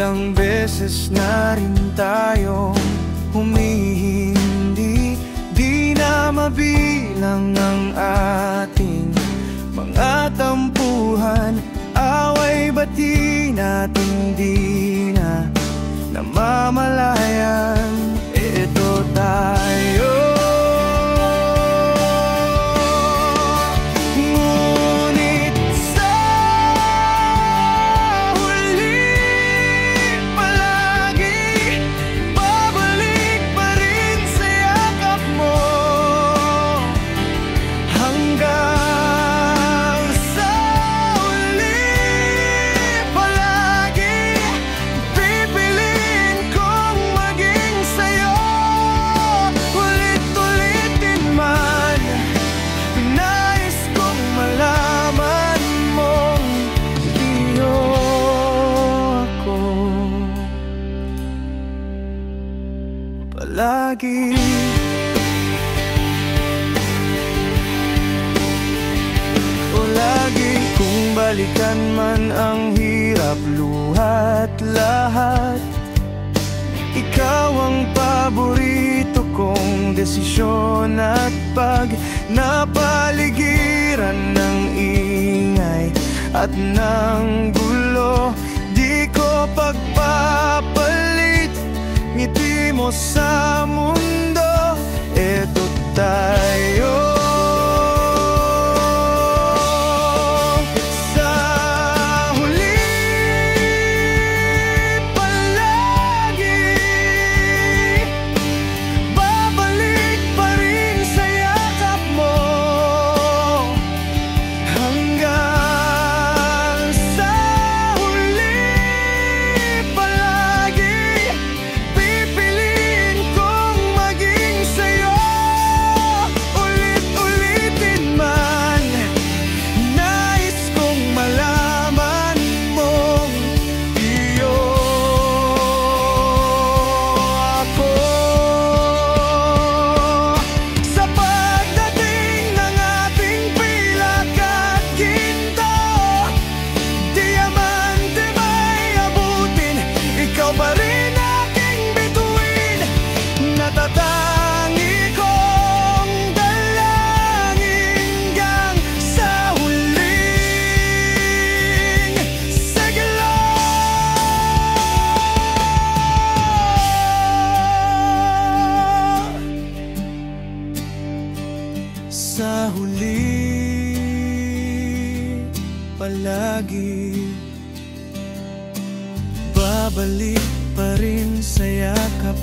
Ilang beses na rin tayong humihindi, di na mabilang ang ating mga tampuhan. Away ba't di natin di na namamalayan? Ito tayo, ngunit sa huli palagi babalik pa rin sa yakap mo, hanggang sa huli palagi pipiliin kong maging sa'yo. Ulit-ulitin man, nais kong malaman mong iyo ako palagi. O lagi kung balikan man ang hirap, luhat lahat, ikaw ang paborito kong desisyon. At pag napaligiran ng ingay at ng gulo, di ko pagpapalit ngiti mo sa mundo. Eto tayo, sa huli palagi babalik pa rin sa yakap mo, hanggang sa huli palagi pipiliin kong maging sa'yo. Ulit-ulitin man, nais kong malaman mong iyo ako. Sa pagdating ng ating pilak at ginto, diamante may abutin, ikaw pa rin aking bituin. Natatangi kong dalangin hanggang sa huling sigla. Sa huli palagi babalik pa rin sa yakap